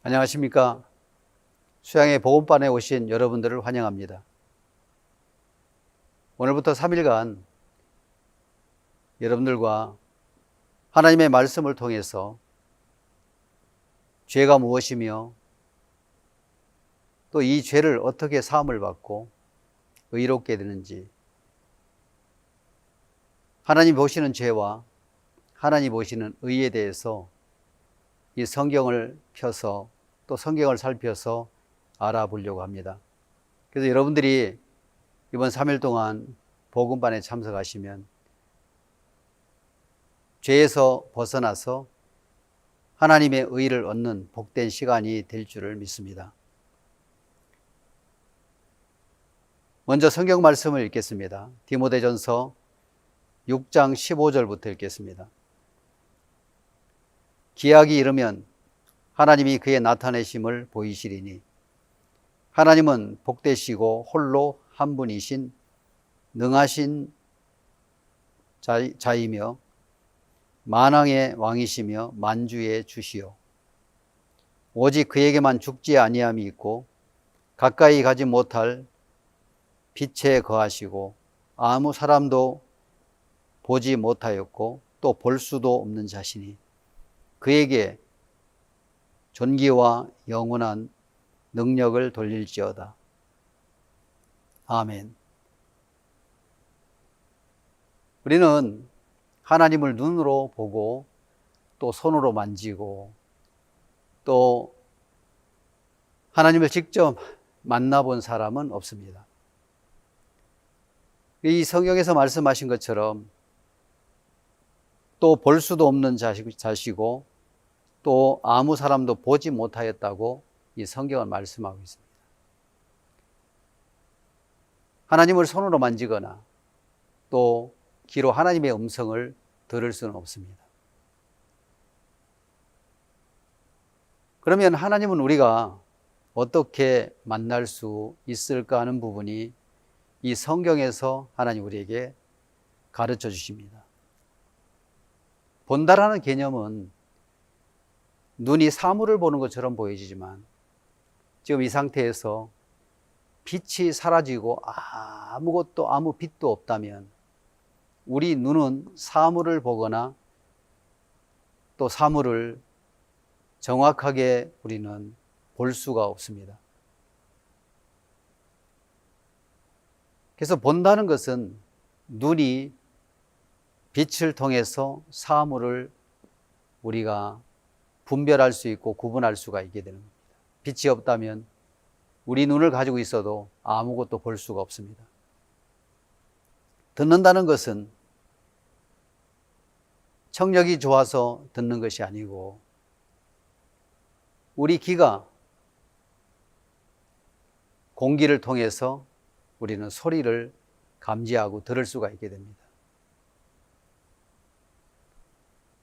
안녕하십니까. 수양의 복음반에 오신 여러분들을 환영합니다. 오늘부터 3일간 여러분들과 하나님의 말씀을 통해서 죄가 무엇이며 또 이 죄를 어떻게 사함을 받고 의롭게 되는지, 하나님 보시는 죄와 하나님 보시는 의에 대해서 이 성경을 펴서 또 성경을 살펴서 알아보려고 합니다. 그래서 여러분들이 이번 3일 동안 복음반에 참석하시면 죄에서 벗어나서 하나님의 의를 얻는 복된 시간이 될 줄을 믿습니다. 먼저 성경 말씀을 읽겠습니다. 디모데전서 6장 15절부터 읽겠습니다. 기약이 이르면 하나님이 그의 나타내심을 보이시리니 하나님은 복되시고 홀로 한 분이신 능하신 자이며 만왕의 왕이시며 만주의 주시요 오직 그에게만 죽지 아니함이 있고 가까이 가지 못할 빛에 거하시고 아무 사람도 보지 못하였고 또 볼 수도 없는 자시니 그에게 존귀와 영원한 능력을 돌릴지어다. 아멘. 우리는 하나님을 눈으로 보고 또 손으로 만지고 또 하나님을 직접 만나본 사람은 없습니다. 이 성경에서 말씀하신 것처럼 또 볼 수도 없는 자시고 또 아무 사람도 보지 못하였다고 이 성경은 말씀하고 있습니다. 하나님을 손으로 만지거나 또 귀로 하나님의 음성을 들을 수는 없습니다. 그러면 하나님은 우리가 어떻게 만날 수 있을까 하는 부분이 이 성경에서 하나님 우리에게 가르쳐 주십니다. 본다라는 개념은 눈이 사물을 보는 것처럼 보여지지만 지금 이 상태에서 빛이 사라지고 아무것도 아무 빛도 없다면 우리 눈은 사물을 보거나 또 사물을 정확하게 우리는 볼 수가 없습니다. 그래서 본다는 것은 눈이 빛을 통해서 사물을 우리가 분별할 수 있고 구분할 수가 있게 되는 겁니다. 빛이 없다면 우리 눈을 가지고 있어도 아무것도 볼 수가 없습니다. 듣는다는 것은 청력이 좋아서 듣는 것이 아니고 우리 귀가 공기를 통해서 우리는 소리를 감지하고 들을 수가 있게 됩니다.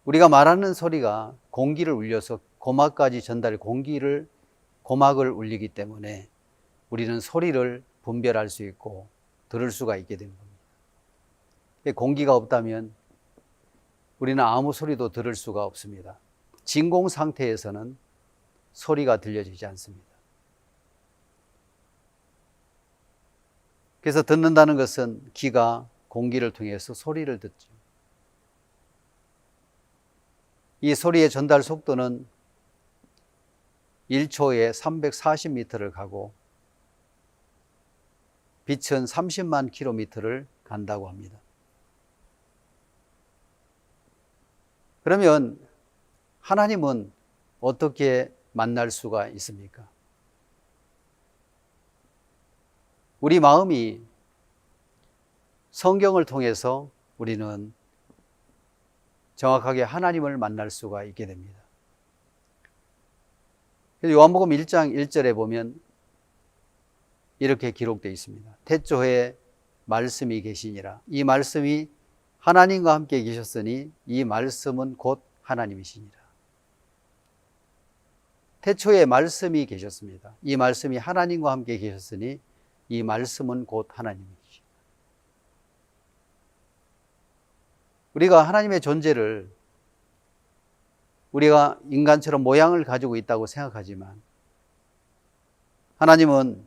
우리가 말하는 소리가 공기를 울려서 고막까지 고막을 울리기 때문에 우리는 소리를 분별할 수 있고 들을 수가 있게 되는 겁니다. 공기가 없다면 우리는 아무 소리도 들을 수가 없습니다. 진공 상태에서는 소리가 들려지지 않습니다. 그래서 듣는다는 것은 귀가 공기를 통해서 소리를 듣죠. 이 소리의 전달 속도는 1초에 340m를 가고 빛은 30만 킬로미터를 간다고 합니다. 그러면 하나님은 어떻게 만날 수가 있습니까? 우리 마음이 성경을 통해서 우리는 정확하게 하나님을 만날 수가 있게 됩니다. 요한복음 1장 1절에 보면 이렇게 기록되어 있습니다. 태초에 말씀이 계시니라. 이 말씀이 하나님과 함께 계셨으니 이 말씀은 곧 하나님이시니라. 태초에 말씀이 계셨습니다. 이 말씀이 하나님과 함께 계셨으니 이 말씀은 곧 하나님이시니라. 우리가 하나님의 존재를 우리가 인간처럼 모양을 가지고 있다고 생각하지만 하나님은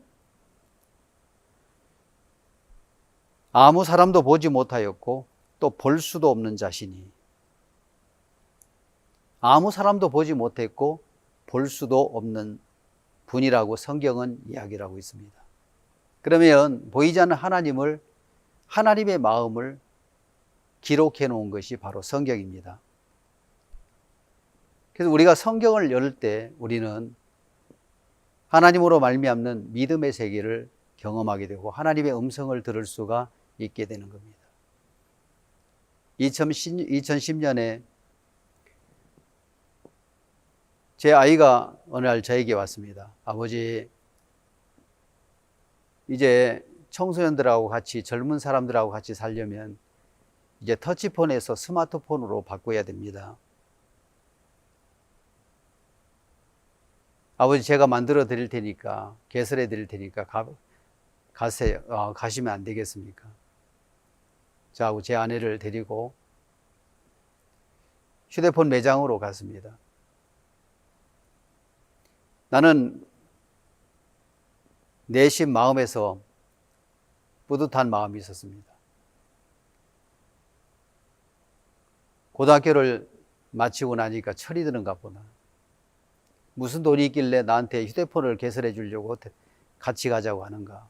아무 사람도 보지 못하였고 또 볼 수도 없는 자신이 아무 사람도 보지 못했고 볼 수도 없는 분이라고 성경은 이야기를 하고 있습니다. 그러면 보이지 않는 하나님을, 하나님의 마음을 기록해 놓은 것이 바로 성경입니다. 그래서 우리가 성경을 열 때 우리는 하나님으로 말미암는 믿음의 세계를 경험하게 되고 하나님의 음성을 들을 수가 있게 되는 겁니다. 2010년에 제 아이가 어느 날 저에게 왔습니다. 아버지, 이제 청소년들하고 같이, 젊은 사람들하고 같이 살려면 이제 터치폰에서 스마트폰으로 바꿔야 됩니다. 아버지, 제가 만들어 드릴 테니까, 개설해 드릴 테니까 가세요. 가시면 안 되겠습니까? 저하고 제 아내를 데리고 휴대폰 매장으로 갔습니다. 나는 내심 마음에서 뿌듯한 마음이 있었습니다. 고등학교를 마치고 나니까 철이 드는가 보나. 무슨 돈이 있길래 나한테 휴대폰을 개설해 주려고 같이 가자고 하는가.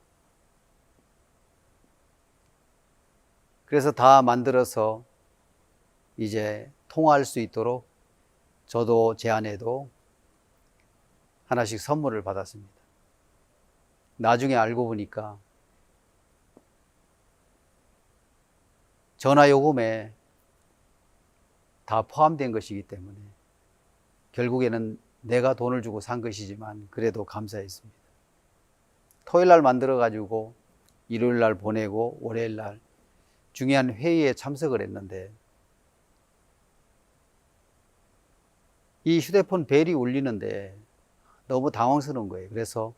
그래서 다 만들어서 이제 통화할 수 있도록 저도 제 아내도 하나씩 선물을 받았습니다. 나중에 알고 보니까 전화요금에 다 포함된 것이기 때문에 결국에는 내가 돈을 주고 산 것이지만 그래도 감사했습니다. 토요일 날 만들어 가지고 일요일 날 보내고 월요일 날 중요한 회의에 참석을 했는데 이 휴대폰 벨이 울리는데 너무 당황스러운 거예요. 그래서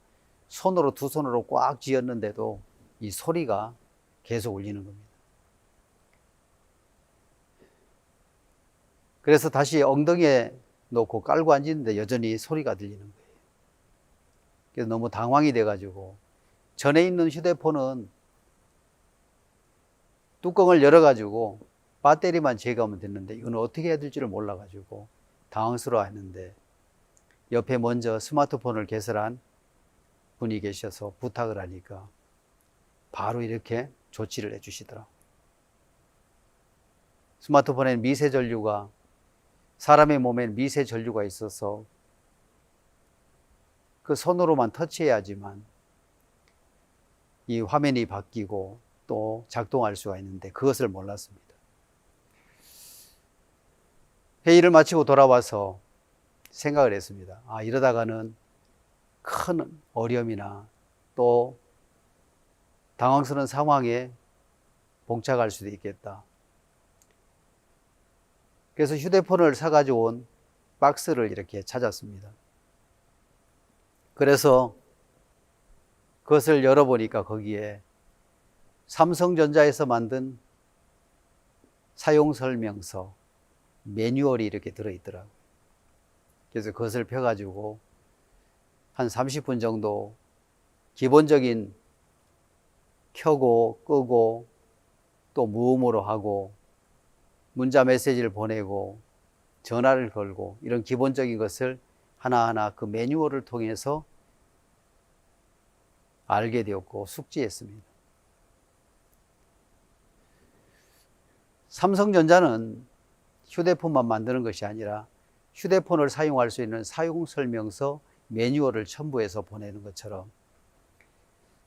두 손으로 꽉 쥐었는데도 이 소리가 계속 울리는 겁니다. 그래서 다시 엉덩이에 놓고 깔고 앉았는데 여전히 소리가 들리는 거예요. 그래서 너무 당황이 돼가지고 전에 있는 휴대폰은 뚜껑을 열어가지고 배터리만 제거하면 됐는데 이건 어떻게 해야 될지를 몰라가지고 당황스러워 했는데 옆에 먼저 스마트폰을 개설한 분이 계셔서 부탁을 하니까 바로 이렇게 조치를 해주시더라고요. 스마트폰에는 미세 전류가, 사람의 몸에는 미세 전류가 있어서 그 손으로만 터치해야지만 이 화면이 바뀌고 또 작동할 수가 있는데 그것을 몰랐습니다. 회의를 마치고 돌아와서 생각을 했습니다. 이러다가는 큰 어려움이나 또 당황스러운 상황에 봉착할 수도 있겠다. 그래서 휴대폰을 사가지고 온 박스를 이렇게 찾았습니다. 그래서 그것을 열어보니까 거기에 삼성전자에서 만든 사용설명서, 매뉴얼이 이렇게 들어있더라고요. 그래서 그것을 펴가지고 한 30분 정도 기본적인 켜고 끄고 또 무음으로 하고 문자 메시지를 보내고 전화를 걸고 이런 기본적인 것을 하나하나 그 매뉴얼을 통해서 알게 되었고 숙지했습니다. 삼성전자는 휴대폰만 만드는 것이 아니라 휴대폰을 사용할 수 있는 사용설명서 매뉴얼을 첨부해서 보내는 것처럼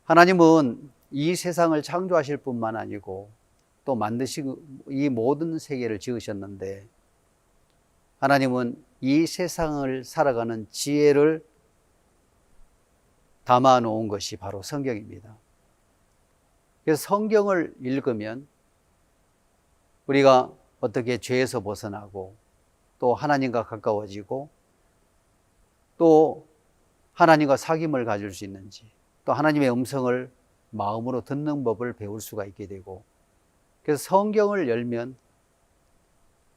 하나님은 이 세상을 창조하실 뿐만 아니고 또 만드시고 이 모든 세계를 지으셨는데 하나님은 이 세상을 살아가는 지혜를 담아 놓은 것이 바로 성경입니다. 그래서 성경을 읽으면 우리가 어떻게 죄에서 벗어나고 또 하나님과 가까워지고 또 하나님과 사귐을 가질 수 있는지 또 하나님의 음성을 마음으로 듣는 법을 배울 수가 있게 되고 그래서 성경을 열면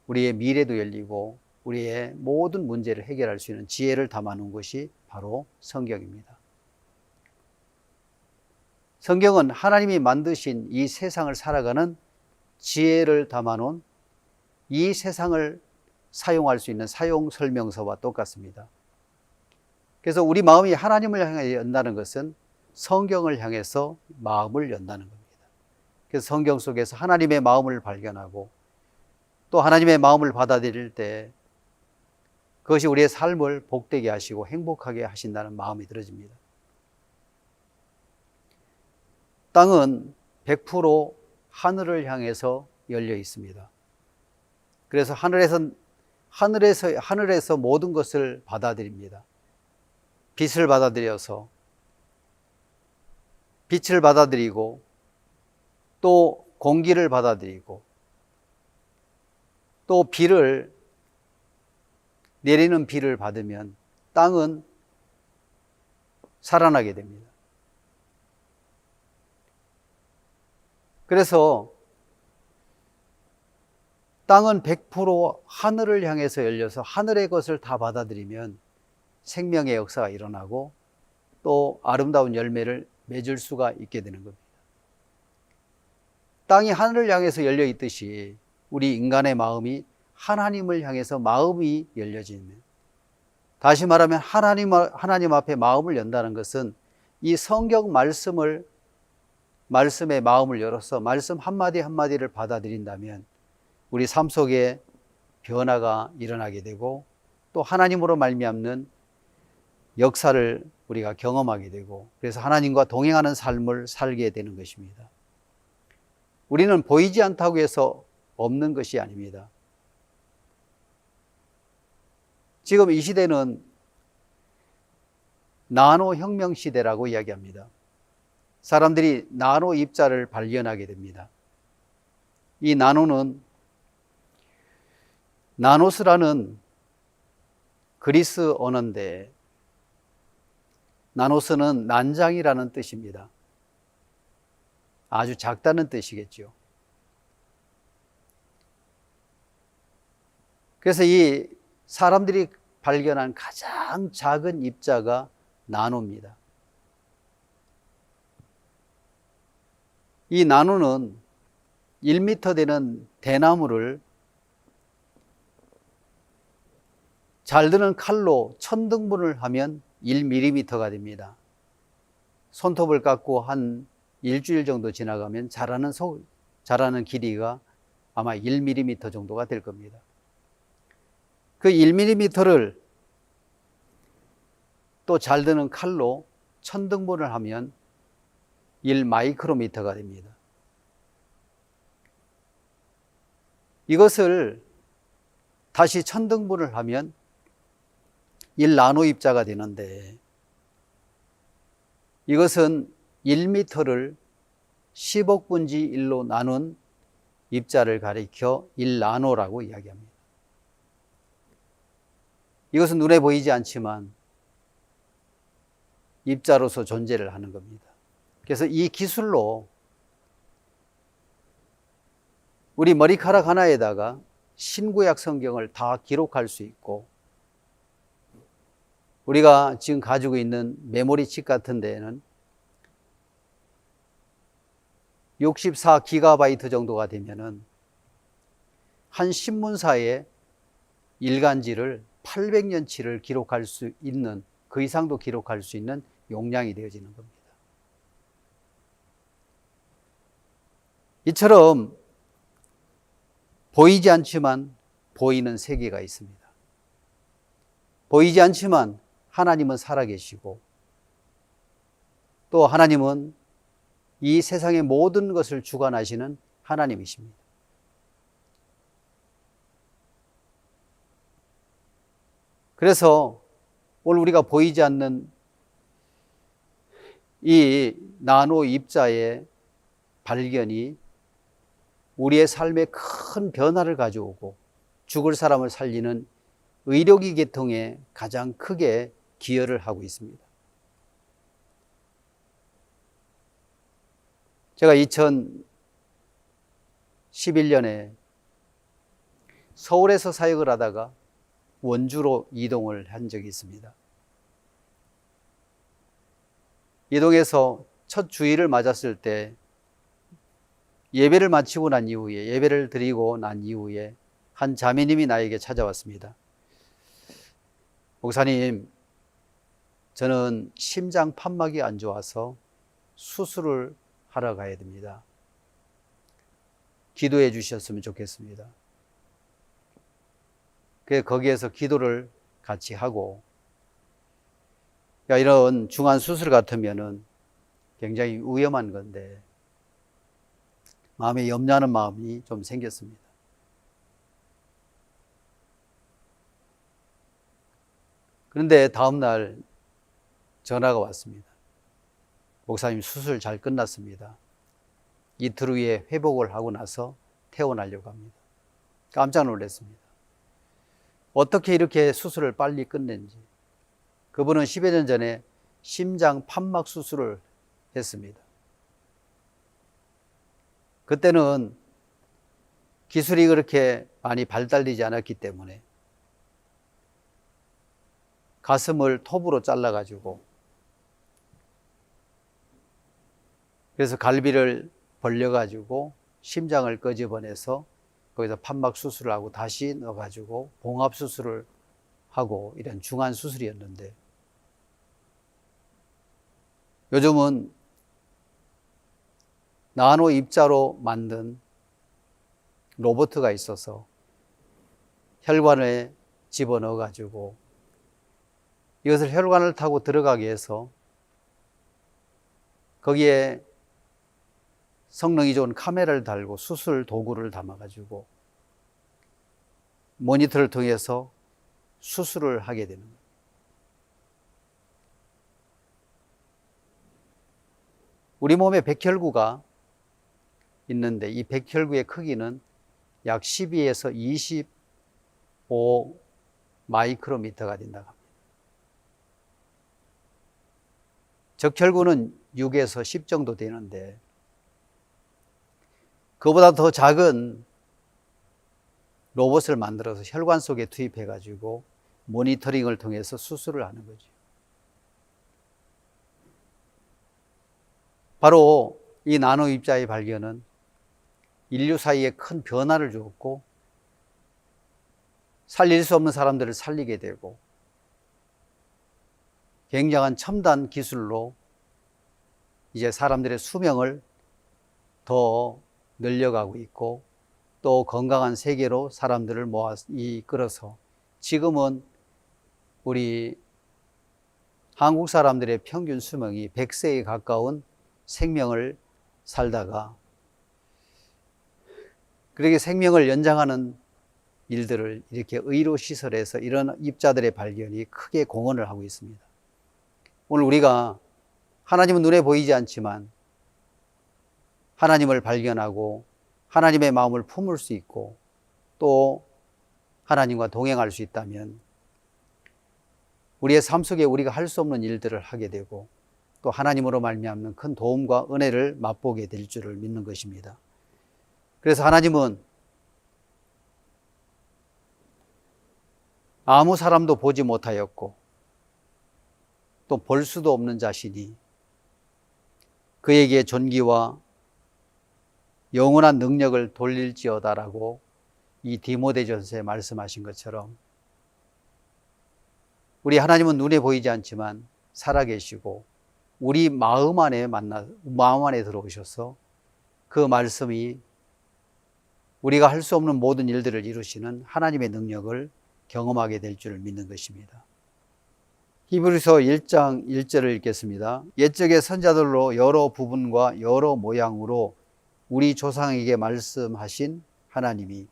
우리의 미래도 열리고 우리의 모든 문제를 해결할 수 있는 지혜를 담아놓은 것이 바로 성경입니다. 성경은 하나님이 만드신 이 세상을 살아가는 지혜를 담아놓은 이 세상을 사용할 수 있는 사용 설명서와 똑같습니다. 그래서 우리 마음이 하나님을 향해 연다는 것은 성경을 향해서 마음을 연다는 겁니다. 그래서 성경 속에서 하나님의 마음을 발견하고 또 하나님의 마음을 받아들일 때 그것이 우리의 삶을 복되게 하시고 행복하게 하신다는 마음이 들어집니다. 땅은 100% 하늘을 향해서 열려 있습니다. 그래서 하늘에서 모든 것을 받아들입니다. 빛을 받아들여서 빛을 받아들이고 또 공기를 받아들이고 또 내리는 비를 받으면 땅은 살아나게 됩니다. 그래서 땅은 100% 하늘을 향해서 열려서 하늘의 것을 다 받아들이면 생명의 역사가 일어나고 또 아름다운 열매를 맺을 수가 있게 되는 겁니다. 땅이 하늘을 향해서 열려 있듯이 우리 인간의 마음이 하나님을 향해서 마음이 열려지면, 다시 말하면 하나님 앞에 마음을 연다는 것은 이 성경 말씀의 마음을 열어서 말씀 한마디 한마디를 받아들인다면 우리 삶 속에 변화가 일어나게 되고 또 하나님으로 말미암는 역사를 우리가 경험하게 되고 그래서 하나님과 동행하는 삶을 살게 되는 것입니다. 우리는 보이지 않다고 해서 없는 것이 아닙니다. 지금 이 시대는 나노 혁명 시대라고 이야기합니다. 사람들이 나노 입자를 발견하게 됩니다. 이 나노스라는 그리스 언어인데 나노스는 난장이라는 뜻입니다. 아주 작다는 뜻이겠죠. 그래서 이 사람들이 발견한 가장 작은 입자가 나노입니다. 이 나노는 1m 되는 대나무를 잘 드는 칼로 천등분을 하면 1mm가 됩니다. 손톱을 깎고 한 일주일 정도 지나가면 자라는 길이가 아마 1mm 정도가 될 겁니다. 그 1mm를 또 잘 드는 칼로 천등분을 하면 1마이크로미터가 됩니다. 이것을 다시 천등분을 하면 1나노 입자가 되는데 이것은 1m를 10억 분지 1로 나눈 입자를 가리켜 1나노라고 이야기합니다. 이것은 눈에 보이지 않지만 입자로서 존재를 하는 겁니다. 그래서 이 기술로 우리 머리카락 하나에다가 신구약 성경을 다 기록할 수 있고 우리가 지금 가지고 있는 메모리 칩 같은 데에는 64GB 정도가 되면은 한 신문사의 일간지를 800년치를 기록할 수 있는, 그 이상도 기록할 수 있는 용량이 되어지는 겁니다. 이처럼 보이지 않지만 보이는 세계가 있습니다. 보이지 않지만 하나님은 살아계시고 또 하나님은 이 세상의 모든 것을 주관하시는 하나님이십니다. 그래서 오늘 우리가 보이지 않는 이 나노 입자의 발견이 우리의 삶에 큰 변화를 가져오고 죽을 사람을 살리는 의료기 계통에 가장 크게 기여를 하고 있습니다. 제가 2011년에 서울에서 사역을 하다가 원주로 이동을 한 적이 있습니다. 이동해서 첫 주일을 맞았을 때 예배를 마치고 난 이후에, 예배를 드리고 난 이후에 한 자매님이 나에게 찾아왔습니다. 목사님, 저는 심장 판막이 안 좋아서 수술을 하러 가야 됩니다. 기도해 주셨으면 좋겠습니다. 그래서 거기에서 기도를 같이 하고, 이런 중한 수술 같으면은 굉장히 위험한 건데 마음에 염려하는 마음이 좀 생겼습니다. 그런데 다음날 전화가 왔습니다. 목사님, 수술 잘 끝났습니다. 이틀 후에 회복을 하고 나서 퇴원하려고 합니다. 깜짝 놀랐습니다. 어떻게 이렇게 수술을 빨리 끝낸지. 그분은 10여 년 전에 심장 판막 수술을 했습니다. 그때는 기술이 그렇게 많이 발달되지 않았기 때문에 가슴을 톱으로 잘라가지고, 그래서 갈비를 벌려가지고 심장을 끄집어내서 거기서 판막 수술을 하고 다시 넣어가지고 봉합 수술을 하고 이런 중한 수술이었는데, 요즘은 나노 입자로 만든 로봇가 있어서 혈관에 집어넣어가지고 이것을 혈관을 타고 들어가게 해서 거기에 성능이 좋은 카메라를 달고 수술 도구를 담아가지고 모니터를 통해서 수술을 하게 되는 거예요. 우리 몸에 백혈구가 있는데 이 백혈구의 크기는 약 12에서 25 마이크로미터가 된다고 합니다. 적혈구는 6에서 10 정도 되는데 그보다 더 작은 로봇을 만들어서 혈관 속에 투입해 가지고 모니터링을 통해서 수술을 하는 거죠. 바로 이 나노 입자의 발견은 인류 사이에 큰 변화를 주었고 살릴 수 없는 사람들을 살리게 되고 굉장한 첨단 기술로 이제 사람들의 수명을 더 늘려가고 있고 또 건강한 세계로 사람들을 모아 이끌어서 지금은 우리 한국 사람들의 평균 수명이 100세에 가까운 생명을 살다가 그렇게 생명을 연장하는 일들을 이렇게 의료시설에서 이런 입자들의 발견이 크게 공헌을 하고 있습니다. 오늘 우리가 하나님은 눈에 보이지 않지만 하나님을 발견하고 하나님의 마음을 품을 수 있고 또 하나님과 동행할 수 있다면 우리의 삶 속에 우리가 할 수 없는 일들을 하게 되고 또 하나님으로 말미암는 큰 도움과 은혜를 맛보게 될 줄을 믿는 것입니다. 그래서 하나님은 아무 사람도 보지 못하였고 또 볼 수도 없는 자신이 그에게 존귀와 영원한 능력을 돌릴지어다라고 이 디모데전서에 말씀하신 것처럼 우리 하나님은 눈에 보이지 않지만 살아계시고 우리 마음 안에 들어오셔서 그 말씀이 우리가 할 수 없는 모든 일들을 이루시는 하나님의 능력을 경험하게 될 줄을 믿는 것입니다. 히브리서 1장 1절을 읽겠습니다. 옛적의 선자들로 여러 부분과 여러 모양으로 우리 조상에게 말씀하신 하나님이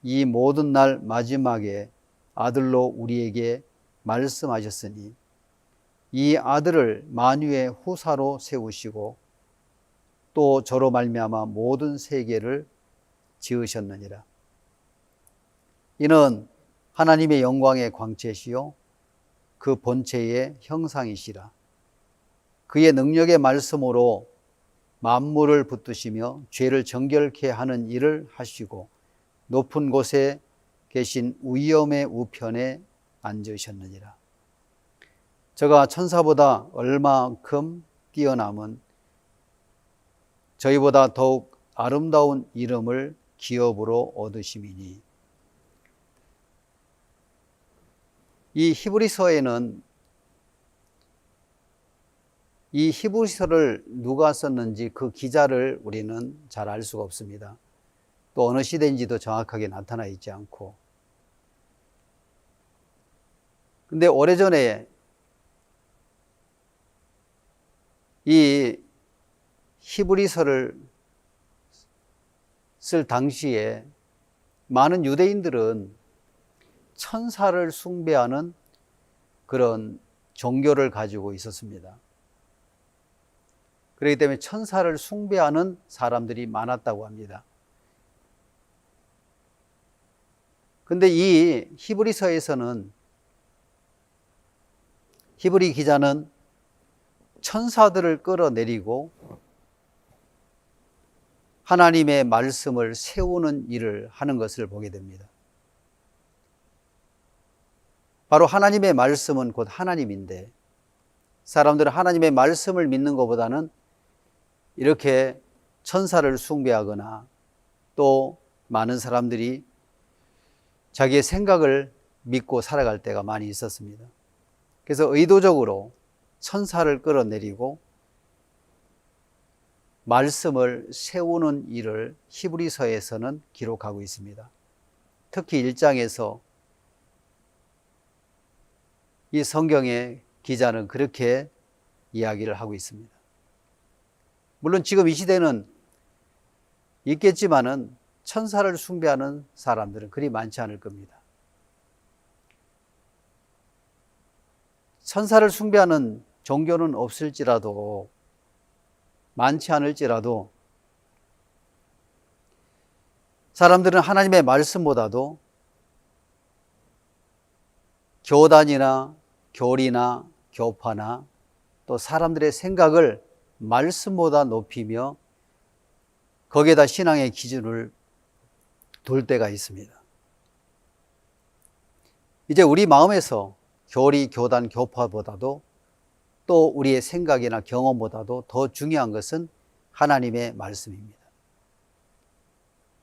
이 모든 날 마지막에 아들로 우리에게 말씀하셨으니 이 아들을 만유의 후사로 세우시고 또 저로 말미암아 모든 세계를 지으셨느니라. 이는 하나님의 영광의 광채시요 그 본체의 형상이시라. 그의 능력의 말씀으로 만물을 붙드시며 죄를 정결케 하는 일을 하시고 높은 곳에 계신 위엄의 우편에 앉으셨느니라. 저가 천사보다 얼마큼 뛰어남은 저희보다 더욱 아름다운 이름을 기업으로 얻으심이니. 이 히브리서에는 이 히브리서를 누가 썼는지 그 기자를 우리는 잘 알 수가 없습니다. 또 어느 시대인지도 정확하게 나타나 있지 않고. 근데 오래전에 이 히브리서를 쓸 당시에 많은 유대인들은 천사를 숭배하는 그런 종교를 가지고 있었습니다. 그렇기 때문에 천사를 숭배하는 사람들이 많았다고 합니다. 근데 이 히브리서에서는 히브리 기자는 천사들을 끌어내리고 하나님의 말씀을 세우는 일을 하는 것을 보게 됩니다. 바로 하나님의 말씀은 곧 하나님인데, 사람들은 하나님의 말씀을 믿는 것보다는 이렇게 천사를 숭배하거나 또 많은 사람들이 자기의 생각을 믿고 살아갈 때가 많이 있었습니다. 그래서 의도적으로 천사를 끌어내리고 말씀을 세우는 일을 히브리서에서는 기록하고 있습니다. 특히 1장에서 이 성경의 기자는 그렇게 이야기를 하고 있습니다. 물론 지금 이 시대는 있겠지만은 천사를 숭배하는 사람들은 그리 많지 않을 겁니다. 천사를 숭배하는 종교는 없을지라도, 많지 않을지라도 사람들은 하나님의 말씀보다도 교단이나 교리나 교파나 또 사람들의 생각을 말씀보다 높이며 거기에다 신앙의 기준을 둘 때가 있습니다. 이제 우리 마음에서 교리, 교단, 교파보다도 또 우리의 생각이나 경험보다도 더 중요한 것은 하나님의 말씀입니다.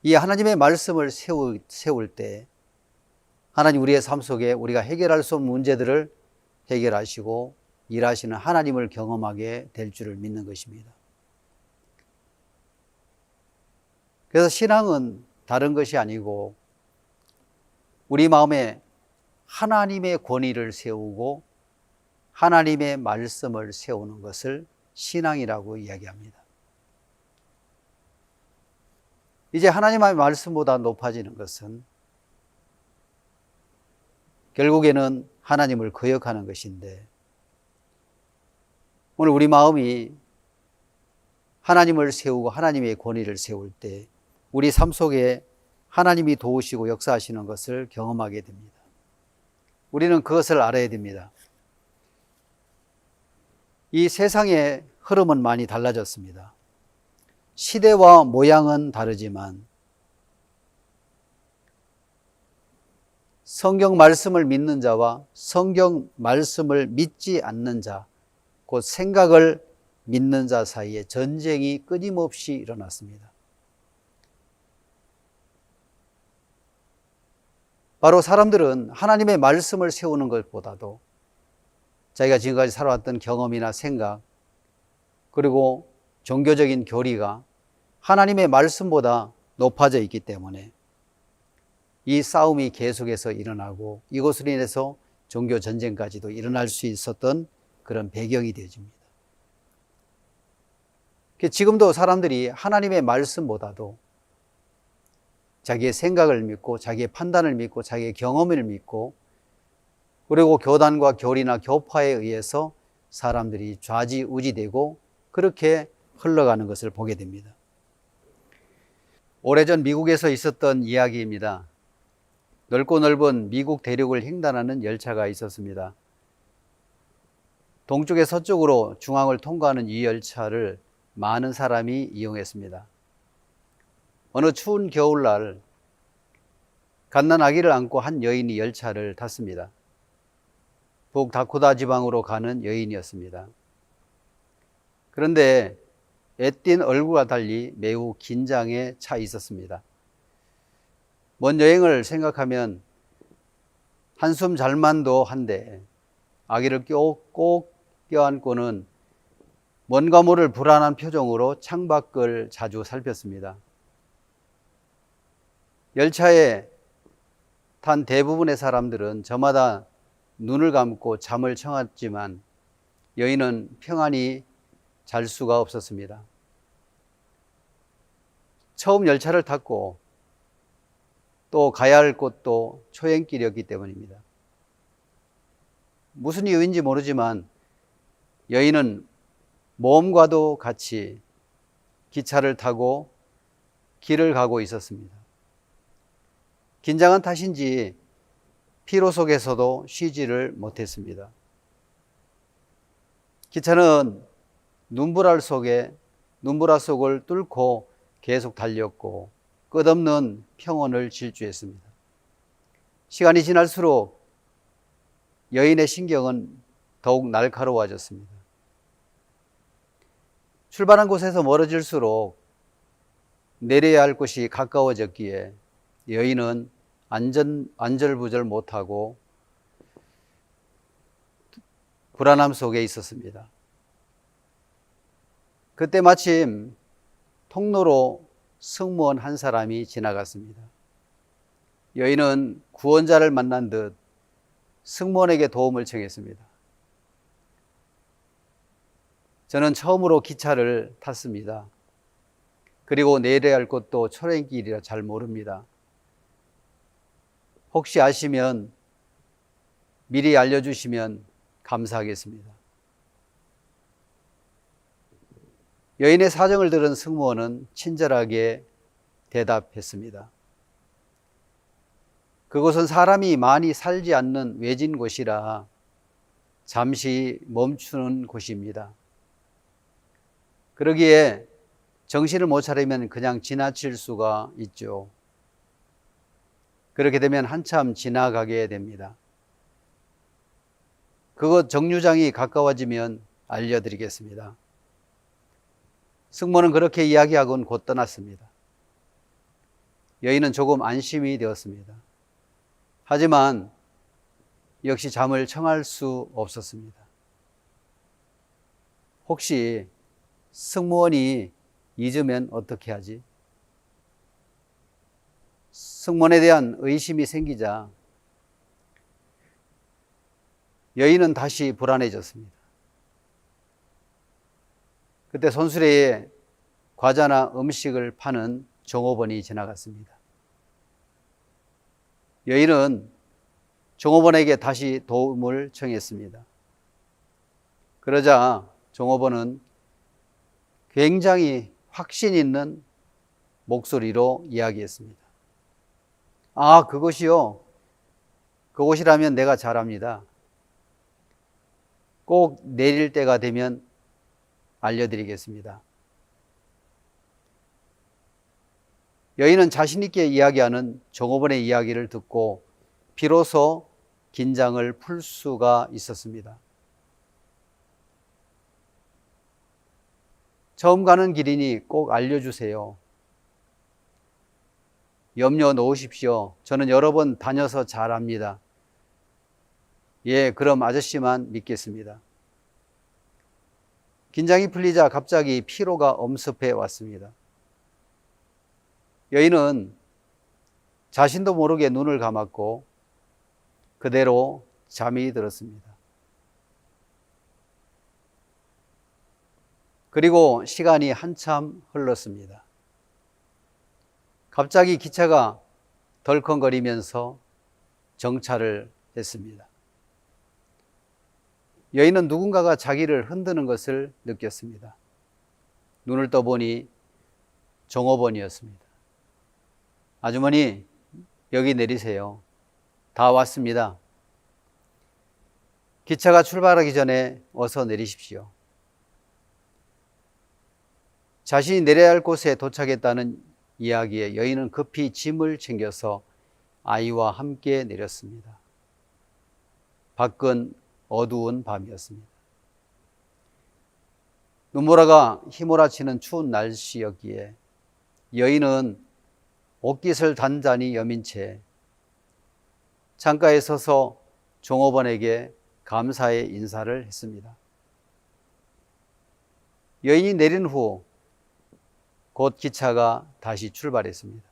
이 하나님의 말씀을 세울 때 하나님 우리의 삶 속에 우리가 해결할 수 없는 문제들을 해결하시고 일하시는 하나님을 경험하게 될 줄을 믿는 것입니다. 그래서 신앙은 다른 것이 아니고 우리 마음에 하나님의 권위를 세우고 하나님의 말씀을 세우는 것을 신앙이라고 이야기합니다. 이제 하나님의 말씀보다 높아지는 것은 결국에는 하나님을 거역하는 것인데, 오늘 우리 마음이 하나님을 세우고 하나님의 권위를 세울 때 우리 삶 속에 하나님이 도우시고 역사하시는 것을 경험하게 됩니다. 우리는 그것을 알아야 됩니다. 이 세상의 흐름은 많이 달라졌습니다. 시대와 모양은 다르지만 성경 말씀을 믿는 자와 성경 말씀을 믿지 않는 자, 곧 생각을 믿는 자 사이에 전쟁이 끊임없이 일어났습니다. 바로 사람들은 하나님의 말씀을 세우는 것보다도 자기가 지금까지 살아왔던 경험이나 생각, 그리고 종교적인 교리가 하나님의 말씀보다 높아져 있기 때문에 이 싸움이 계속해서 일어나고 이것으로 인해서 종교 전쟁까지도 일어날 수 있었던 그런 배경이 되어집니다. 지금도 사람들이 하나님의 말씀보다도 자기의 생각을 믿고 자기의 판단을 믿고 자기의 경험을 믿고 그리고 교단과 교리나 교파에 의해서 사람들이 좌지우지되고 그렇게 흘러가는 것을 보게 됩니다. 오래전 미국에서 있었던 이야기입니다. 넓고 넓은 미국 대륙을 횡단하는 열차가 있었습니다. 동쪽에 서쪽으로 중앙을 통과하는 이 열차를 많은 사람이 이용했습니다. 어느 추운 겨울날 갓난 아기를 안고 한 여인이 열차를 탔습니다. 북다코다 지방으로 가는 여인이었습니다. 그런데 애띤 얼굴과 달리 매우 긴장에 차 있었습니다. 먼 여행을 생각하면 한숨 잘만도 한데 아기를 꼭 껴안고는 뭔가 모를 불안한 표정으로 창밖을 자주 살폈습니다. 열차에 탄 대부분의 사람들은 저마다 눈을 감고 잠을 청했지만 여인은 평안히 잘 수가 없었습니다. 처음 열차를 탔고 또 가야 할 곳도 초행길이었기 때문입니다. 무슨 이유인지 모르지만 여인은 모험과도 같이 기차를 타고 길을 가고 있었습니다. 긴장한 탓인지 피로 속에서도 쉬지를 못했습니다. 기차는 눈보라 속을 뚫고 계속 달렸고 끝없는 평온을 질주했습니다. 시간이 지날수록 여인의 신경은 더욱 날카로워졌습니다. 출발한 곳에서 멀어질수록 내려야 할 곳이 가까워졌기에 여인은 안절부절 못하고 불안함 속에 있었습니다. 그때 마침 통로로 승무원 한 사람이 지나갔습니다. 여인은 구원자를 만난 듯 승무원에게 도움을 청했습니다. 저는 처음으로 기차를 탔습니다. 그리고 내려야 할 곳도 초행길이라 잘 모릅니다. 혹시 아시면 미리 알려주시면 감사하겠습니다. 여인의 사정을 들은 승무원은 친절하게 대답했습니다. 그곳은 사람이 많이 살지 않는 외진 곳이라 잠시 멈추는 곳입니다. 그러기에 정신을 못 차리면 그냥 지나칠 수가 있죠. 그렇게 되면 한참 지나가게 됩니다. 그곳 정류장이 가까워지면 알려드리겠습니다. 승무원은 그렇게 이야기하고는 곧 떠났습니다. 여인은 조금 안심이 되었습니다. 하지만 역시 잠을 청할 수 없었습니다. 혹시 승무원이 잊으면 어떻게 하지? 승무원에 대한 의심이 생기자 여인은 다시 불안해졌습니다. 그때 손수레에 과자나 음식을 파는 종업원이 지나갔습니다. 여인은 종업원에게 다시 도움을 청했습니다. 그러자 종업원은 굉장히 확신 있는 목소리로 이야기했습니다. 아, 그것이요. 그곳이라면 내가 잘 압니다. 꼭 내릴 때가 되면 알려드리겠습니다. 여인은 자신 있게 이야기하는 종업원의 이야기를 듣고 비로소 긴장을 풀 수가 있었습니다. 처음 가는 길이니 꼭 알려주세요. 염려 놓으십시오. 저는 여러 번 다녀서 잘 압니다. 예, 그럼 아저씨만 믿겠습니다. 긴장이 풀리자 갑자기 피로가 엄습해 왔습니다. 여인은 자신도 모르게 눈을 감았고 그대로 잠이 들었습니다. 그리고 시간이 한참 흘렀습니다. 갑자기 기차가 덜컹거리면서 정차를 했습니다. 여인은 누군가가 자기를 흔드는 것을 느꼈습니다. 눈을 떠보니 종업원이었습니다. 아주머니, 여기 내리세요. 다 왔습니다. 기차가 출발하기 전에 어서 내리십시오. 자신이 내려야 할 곳에 도착했다는 이야기에 여인은 급히 짐을 챙겨서 아이와 함께 내렸습니다. 밖은 어두운 밤이었습니다. 눈보라가 휘몰아치는 추운 날씨였기에 여인은 옷깃을 단단히 여민 채 창가에 서서 종업원에게 감사의 인사를 했습니다. 여인이 내린 후 곧 기차가 다시 출발했습니다.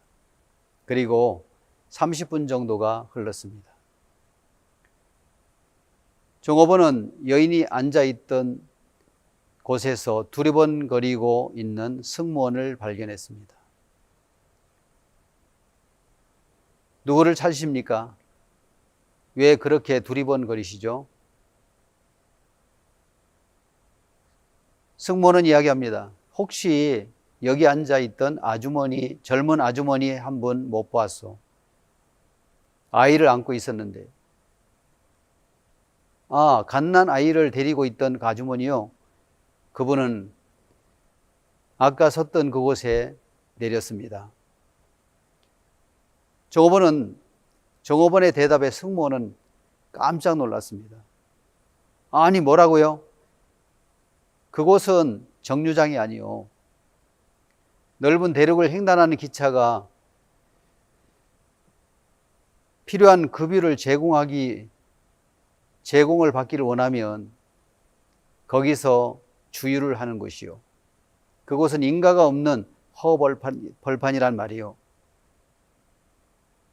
그리고 30분 정도가 흘렀습니다. 종업원은 여인이 앉아있던 곳에서 두리번거리고 있는 승무원을 발견했습니다. 누구를 찾으십니까? 왜 그렇게 두리번거리시죠? 승무원은 이야기합니다. 혹시 여기 앉아있던 아주머니, 젊은 아주머니 한 분 못 보았소? 아이를 안고 있었는데. 아, 갓난 아이를 데리고 있던 그 아주머니요? 그분은 아까 섰던 그곳에 내렸습니다. 종업원의 대답에 승무원은 깜짝 놀랐습니다. 아니, 뭐라고요? 그곳은 정류장이 아니요. 넓은 대륙을 횡단하는 기차가 필요한 급유를 제공을 받기를 원하면 거기서 주유를 하는 곳이요. 그곳은 인가가 없는 허벌판이란 말이요.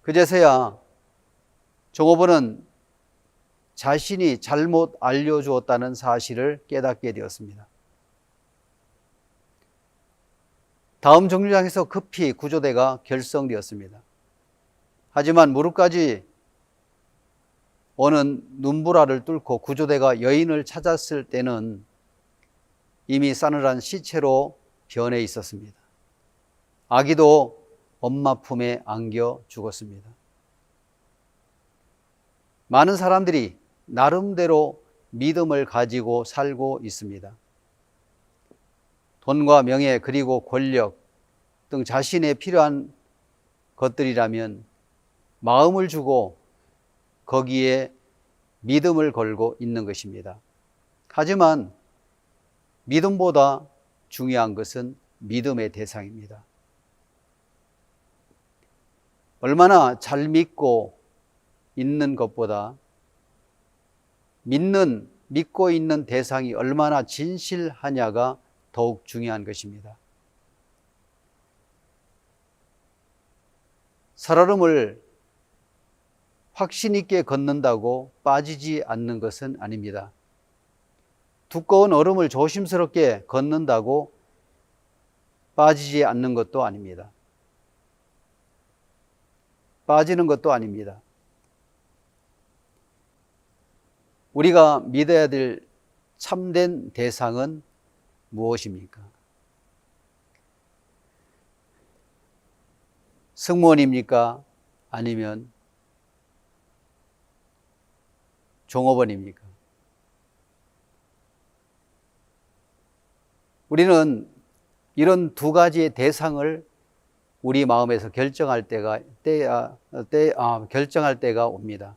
그제서야 종업원은 자신이 잘못 알려주었다는 사실을 깨닫게 되었습니다. 다음 정류장에서 급히 구조대가 결성되었습니다. 하지만 무릎까지 오는 눈보라를 뚫고 구조대가 여인을 찾았을 때는 이미 싸늘한 시체로 변해 있었습니다. 아기도 엄마 품에 안겨 죽었습니다. 많은 사람들이 나름대로 믿음을 가지고 살고 있습니다. 돈과 명예 그리고 권력 등 자신에 필요한 것들이라면 마음을 주고 거기에 믿음을 걸고 있는 것입니다. 하지만 믿음보다 중요한 것은 믿음의 대상입니다. 얼마나 잘 믿고 있는 것보다 믿고 있는 대상이 얼마나 진실하냐가 더욱 중요한 것입니다. 살얼음을 확신 있게 걷는다고 빠지지 않는 것은 아닙니다. 두꺼운 얼음을 조심스럽게 걷는다고 빠지지 않는 것도 아닙니다. 빠지는 것도 아닙니다. 우리가 믿어야 될 참된 대상은 무엇입니까? 승무원입니까? 아니면 종업원입니까? 우리는 이런 두 가지의 대상을 우리 마음에서 결정할 때가 옵니다.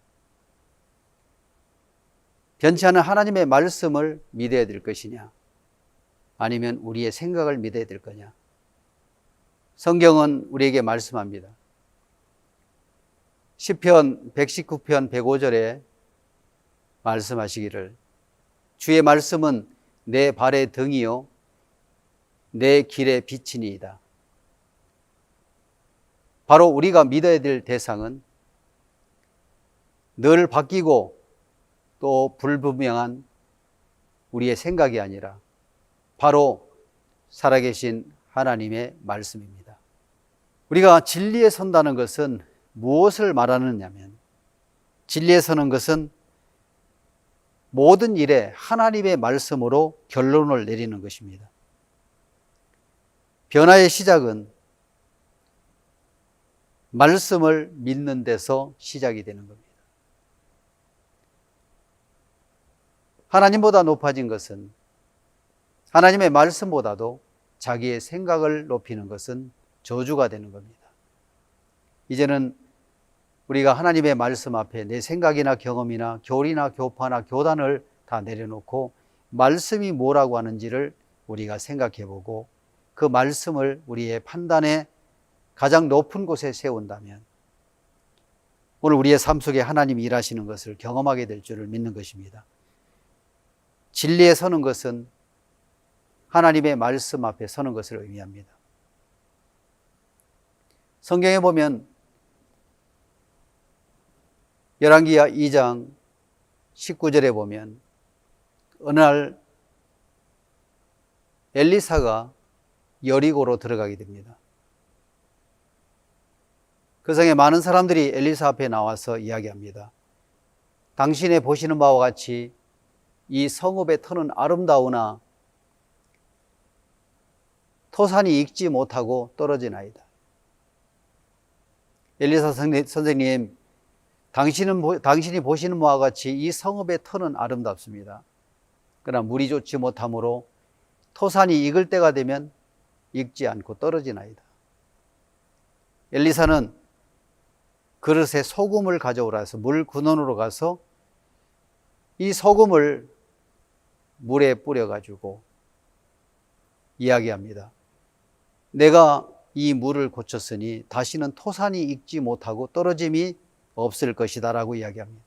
변치 않은 하나님의 말씀을 믿어야 될 것이냐, 아니면 우리의 생각을 믿어야 될 거냐. 성경은 우리에게 말씀합니다. 시편 119편 105절에 말씀하시기를 주의 말씀은 내 발의 등이요 내 길의 빛이니이다. 바로 우리가 믿어야 될 대상은 늘 바뀌고 또 불분명한 우리의 생각이 아니라 바로 살아계신 하나님의 말씀입니다. 우리가 진리에 선다는 것은 무엇을 말하느냐면, 진리에 서는 것은 모든 일에 하나님의 말씀으로 결론을 내리는 것입니다. 변화의 시작은 말씀을 믿는 데서 시작이 되는 겁니다. 하나님보다 높아진 것은, 하나님의 말씀보다도 자기의 생각을 높이는 것은 저주가 되는 겁니다. 이제는 우리가 하나님의 말씀 앞에 내 생각이나 경험이나 교리나 교파나 교단을 다 내려놓고 말씀이 뭐라고 하는지를 우리가 생각해 보고 그 말씀을 우리의 판단의 가장 높은 곳에 세운다면 오늘 우리의 삶 속에 하나님이 일하시는 것을 경험하게 될 줄을 믿는 것입니다. 진리에 서는 것은 하나님의 말씀 앞에 서는 것을 의미합니다. 성경에 보면 열왕기하 2장 19절에 보면 어느 날 엘리사가 여리고로 들어가게 됩니다. 그 성에 많은 사람들이 엘리사 앞에 나와서 이야기합니다. 당신의 보시는 바와 같이 이 성읍의 터는 아름다우나 토산이 익지 못하고 떨어지나이다. 엘리사 선생님, 당신이 보시는 바와 같이 이 성읍의 터는 아름답습니다. 그러나 물이 좋지 못하므로 토산이 익을 때가 되면 익지 않고 떨어지나이다. 엘리사는 그릇에 소금을 가져오라 해서 물 근원으로 가서 이 소금을 물에 뿌려가지고 이야기합니다. 내가 이 물을 고쳤으니 다시는 토산이 익지 못하고 떨어짐이 없을 것이다 라고 이야기합니다.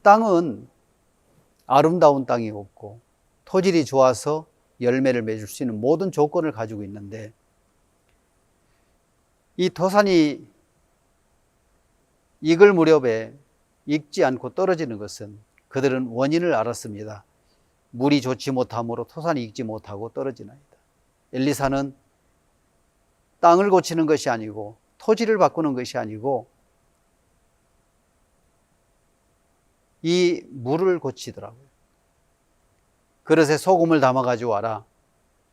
땅은 아름다운 땅이 없고 토질이 좋아서 열매를 맺을 수 있는 모든 조건을 가지고 있는데 이 토산이 익을 무렵에 익지 않고 떨어지는 것은 그들은 원인을 알았습니다. 물이 좋지 못함으로 토산이 익지 못하고 떨어지나이다. 엘리사는 땅을 고치는 것이 아니고 토지를 바꾸는 것이 아니고 이 물을 고치더라고요. 그릇에 소금을 담아 가지고 와라.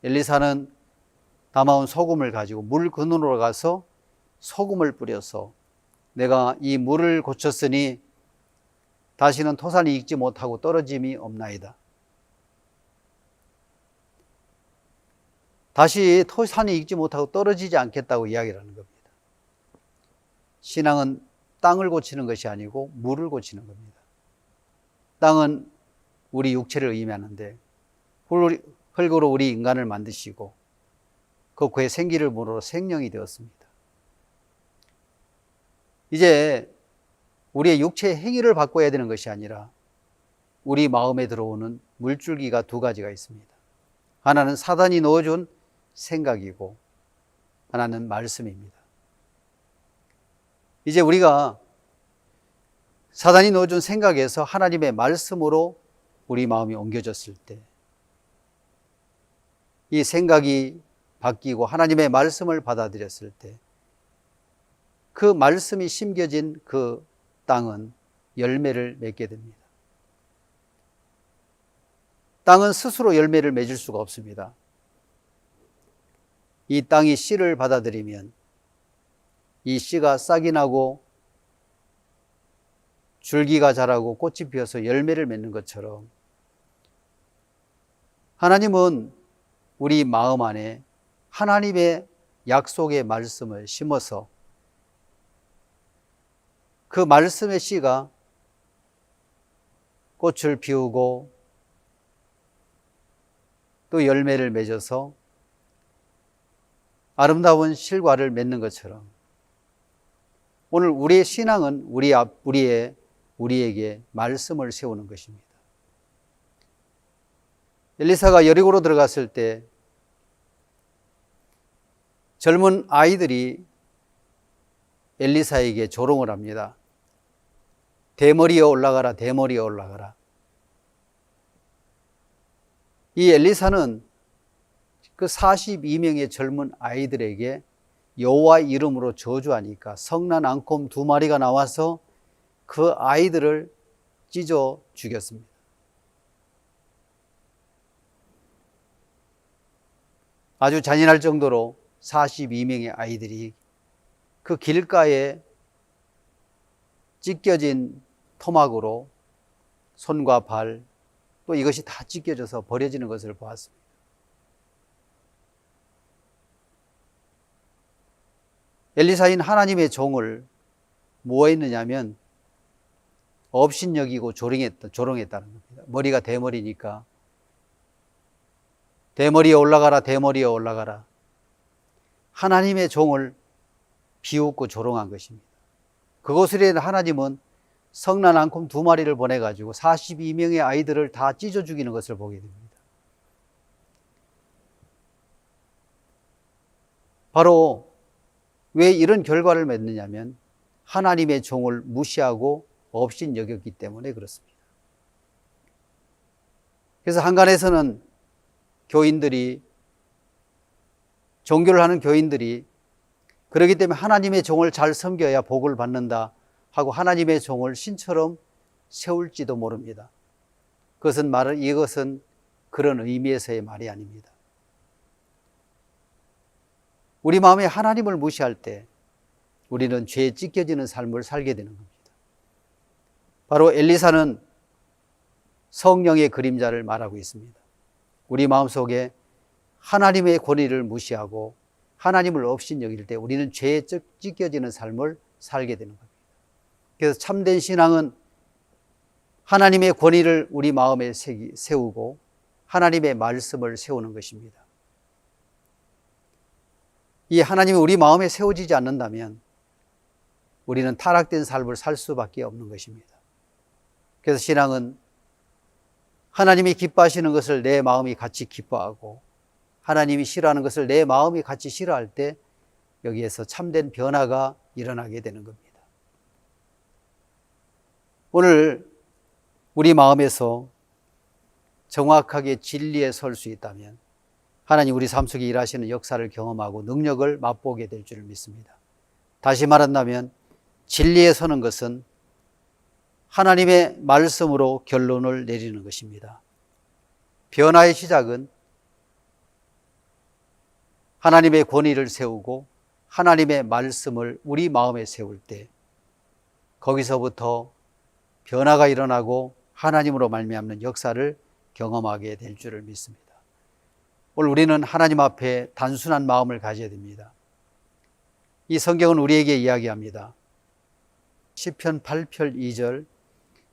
엘리사는 담아온 소금을 가지고 물 근원으로 가서 소금을 뿌려서 내가 이 물을 고쳤으니 다시는 토산이 익지 못하고 떨어짐이 없나이다. 다시 토산이 익지 못하고 떨어지지 않겠다고 이야기를 하는 겁니다. 신앙은 땅을 고치는 것이 아니고 물을 고치는 겁니다. 땅은 우리 육체를 의미하는데 흙으로 우리 인간을 만드시고 그 그의 생기를 물어 생명이 되었습니다. 이제 우리의 육체의 행위를 바꿔야 되는 것이 아니라 우리 마음에 들어오는 물줄기가 두 가지가 있습니다. 하나는 사단이 넣어준 생각이고 하나는 말씀입니다. 이제 우리가 사단이 넣어준 생각에서 하나님의 말씀으로 우리 마음이 옮겨졌을 때 이 생각이 바뀌고 하나님의 말씀을 받아들였을 때 그 말씀이 심겨진 그 땅은 열매를 맺게 됩니다. 땅은 스스로 열매를 맺을 수가 없습니다. 이 땅이 씨를 받아들이면 이 씨가 싹이 나고 줄기가 자라고 꽃이 피어서 열매를 맺는 것처럼 하나님은 우리 마음 안에 하나님의 약속의 말씀을 심어서 그 말씀의 씨가 꽃을 피우고 또 열매를 맺어서 아름다운 실과를 맺는 것처럼 오늘 우리의 신앙은 우리에게 말씀을 세우는 것입니다. 엘리사가 여리고로 들어갔을 때 젊은 아이들이 엘리사에게 조롱을 합니다. 대머리에 올라가라, 대머리에 올라가라. 이 엘리사는 그 42명의 젊은 아이들에게 여호와 이름으로 저주하니까 성난 앙콤 2마리가 나와서 그 아이들을 찢어 죽였습니다. 아주 잔인할 정도로 42명의 아이들이 그 길가에 찢겨진 토막으로 손과 발, 또 이것이 다 찢겨져서 버려지는 것을 보았습니다. 엘리사인 하나님의 종을 뭐 했느냐면 업신여기고 조롱했다는 겁니다. 머리가 대머리니까 대머리에 올라가라, 대머리에 올라가라. 하나님의 종을 비웃고 조롱한 것입니다. 그것을 위해 하나님은 성난 앙콤 2마리를 보내가지고 42명의 아이들을 다 찢어 죽이는 것을 보게 됩니다. 바로 왜 이런 결과를 맺느냐면 하나님의 종을 무시하고 업신여겼기 때문에 그렇습니다. 그래서 한간에서는 교인들이, 종교를 하는 교인들이 그렇기 때문에 하나님의 종을 잘 섬겨야 복을 받는다 하고 하나님의 종을 신처럼 세울지도 모릅니다. 이것은 그런 의미에서의 말이 아닙니다. 우리 마음에 하나님을 무시할 때 우리는 죄에 찢겨지는 삶을 살게 되는 겁니다. 바로 엘리사는 성령의 그림자를 말하고 있습니다. 우리 마음속에 하나님의 권위를 무시하고 하나님을 업신여길 때 우리는 죄에 찢겨지는 삶을 살게 되는 겁니다. 그래서 참된 신앙은 하나님의 권위를 우리 마음에 세우고 하나님의 말씀을 세우는 것입니다. 이 하나님이 우리 마음에 세워지지 않는다면 우리는 타락된 삶을 살 수밖에 없는 것입니다. 그래서 신앙은 하나님이 기뻐하시는 것을 내 마음이 같이 기뻐하고 하나님이 싫어하는 것을 내 마음이 같이 싫어할 때 여기에서 참된 변화가 일어나게 되는 겁니다. 오늘 우리 마음에서 정확하게 진리에 설 수 있다면 하나님 우리 삶 속에 일하시는 역사를 경험하고 능력을 맛보게 될 줄 믿습니다. 다시 말한다면 진리에 서는 것은 하나님의 말씀으로 결론을 내리는 것입니다. 변화의 시작은 하나님의 권위를 세우고 하나님의 말씀을 우리 마음에 세울 때 거기서부터 변화가 일어나고 하나님으로 말미암는 역사를 경험하게 될 줄을 믿습니다. 오늘 우리는 하나님 앞에 단순한 마음을 가져야 됩니다. 이 성경은 우리에게 이야기합니다. 시편 8편 2절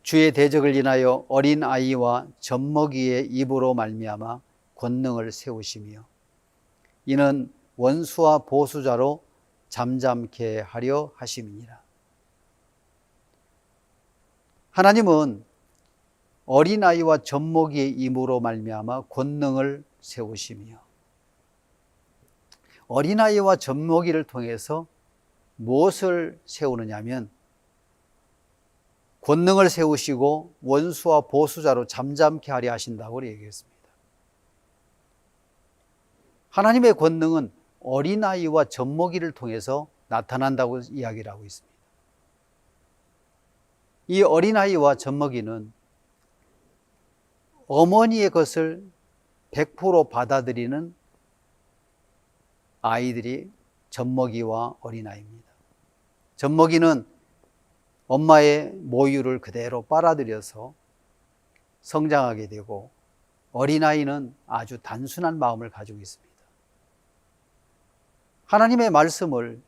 주의 대적을 인하여 어린 아이와 젖먹이의 입으로 말미암아 권능을 세우시며 이는 원수와 보수자로 잠잠케 하려 하심이니라. 하나님은 어린아이와 젖먹이의 입으로 말미암아 권능을 세우시며 어린아이와 젖먹이를 통해서 무엇을 세우느냐면 권능을 세우시고 원수와 보수자로 잠잠케 하려 하신다고 얘기했습니다. 하나님의 권능은 어린아이와 젖먹이를 통해서 나타난다고 이야기를 하고 있습니다. 이 어린아이와 젖먹이는 어머니의 것을 100% 받아들이는 아이들이 젖먹이와 어린아이입니다. 젖먹이는 엄마의 모유를 그대로 빨아들여서 성장하게 되고 어린아이는 아주 단순한 마음을 가지고 있습니다. 하나님의 말씀을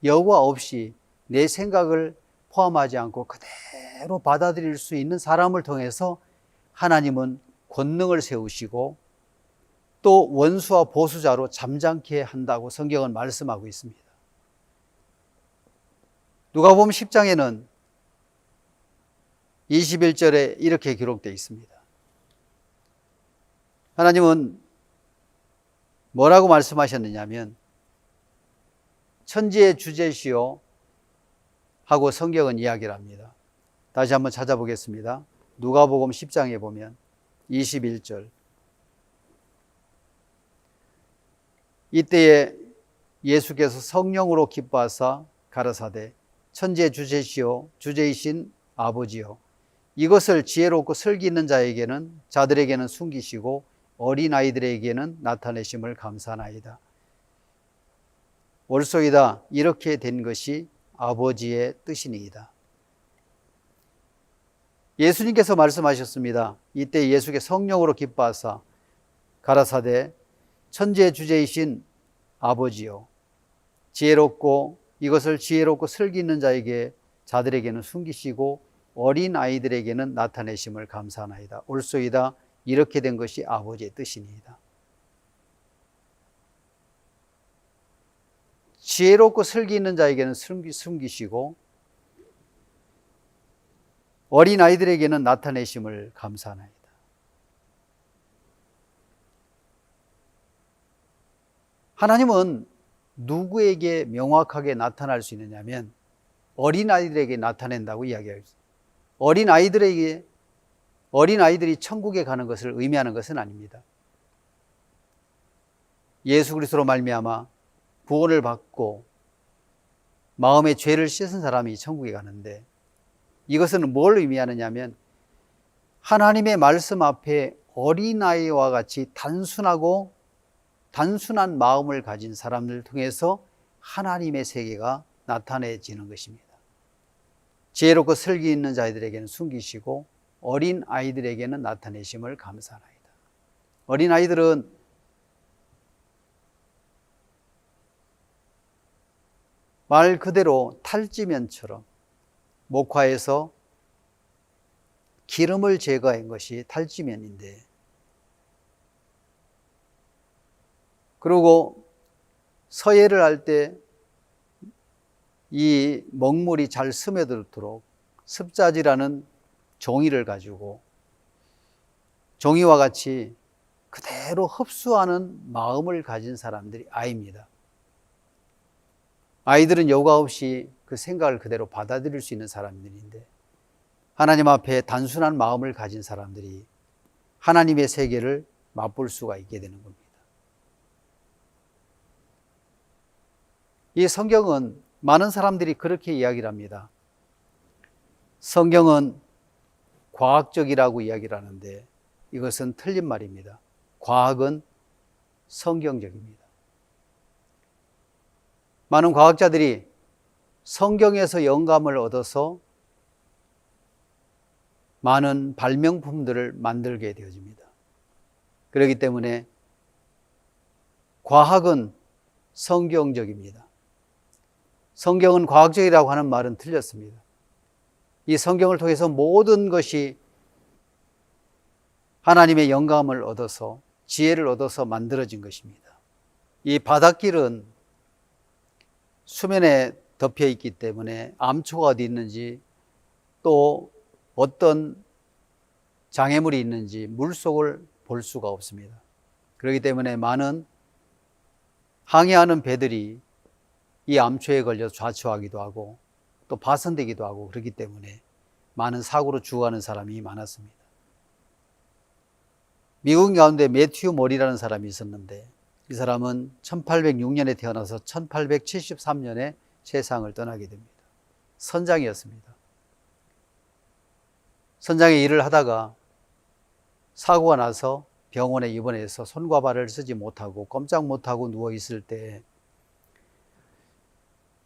여과 없이 내 생각을 포함하지 않고 그대로 받아들일 수 있는 사람을 통해서 하나님은 권능을 세우시고 또 원수와 보수자로 잠잠케 한다고 성경은 말씀하고 있습니다. 누가복음 10장에는 21절에 이렇게 기록되어 있습니다. 하나님은 뭐라고 말씀하셨느냐면 천지의 주제시요 하고 성경은 이야기를 합니다. 다시 한번 찾아보겠습니다. 누가복음 10장에 보면 21절 이때에 예수께서 성령으로 기뻐하사 가라사대 천지의 주제시요 주제이신 아버지요 이것을 지혜롭고 슬기 있는 자들에게는 숨기시고 어린아이들에게는 나타내심을 감사하나이다. 옳소이다. 이렇게 된 것이 아버지의 뜻이니이다. 예수님께서 말씀하셨습니다. 이때 예수께 성령으로 기뻐하사 가라사대 천지의 주제이신 아버지요 지혜롭고 이것을 지혜롭고 슬기 있는 자들에게는 숨기시고 어린 아이들에게는 나타내심을 감사하나이다. 옳소이다. 이렇게 된 것이 아버지의 뜻이니이다. 지혜롭고 슬기 있는 자에게는 숨기시고 어린 아이들에게는 나타내심을 감사하나이다. 하나님은 누구에게 명확하게 나타날 수 있느냐면 어린 아이들에게 나타낸다고 이야기하고 있습니다. 어린 아이들이 천국에 가는 것을 의미하는 것은 아닙니다. 예수 그리스도로 말미암아 구원을 받고 마음의 죄를 씻은 사람이 천국에 가는데, 이것은 뭘 의미하느냐면 하나님의 말씀 앞에 어린아이와 같이 단순한 마음을 가진 사람들을 통해서 하나님의 세계가 나타내지는 것입니다. 지혜롭고 슬기 있는 자들에게는 숨기시고 어린 아이들에게는 나타내심을 감사하나이다. 어린 아이들은 말 그대로 탈지면처럼 목화에서 기름을 제거한 것이 탈지면인데, 그리고 서예를 할 때 이 먹물이 잘 스며들도록 습자지라는 종이를 가지고 종이와 같이 그대로 흡수하는 마음을 가진 사람들이 아이입니다. 아이들은 여과 없이 그 생각을 그대로 받아들일 수 있는 사람들인데, 하나님 앞에 단순한 마음을 가진 사람들이 하나님의 세계를 맛볼 수가 있게 되는 겁니다. 이 성경은 많은 사람들이 그렇게 이야기를 합니다. 성경은 과학적이라고 이야기를 하는데 이것은 틀린 말입니다. 과학은 성경적입니다. 많은 과학자들이 성경에서 영감을 얻어서 많은 발명품들을 만들게 되어집니다. 그렇기 때문에 과학은 성경적입니다. 성경은 과학적이라고 하는 말은 틀렸습니다. 이 성경을 통해서 모든 것이 하나님의 영감을 얻어서 지혜를 얻어서 만들어진 것입니다. 이 바닷길은 수면에 덮여 있기 때문에 암초가 어디 있는지 또 어떤 장애물이 있는지 물속을 볼 수가 없습니다. 그렇기 때문에 많은 항해하는 배들이 이 암초에 걸려 좌초하기도 하고 또 파손되기도 하고, 그렇기 때문에 많은 사고로 죽어가는 사람이 많았습니다. 미국 가운데 매튜 몰이라는 사람이 있었는데, 이 사람은 1806년에 태어나서 1873년에 세상을 떠나게 됩니다. 선장이었습니다. 선장의 일을 하다가 사고가 나서 병원에 입원해서 손과 발을 쓰지 못하고 꼼짝 못하고 누워있을 때,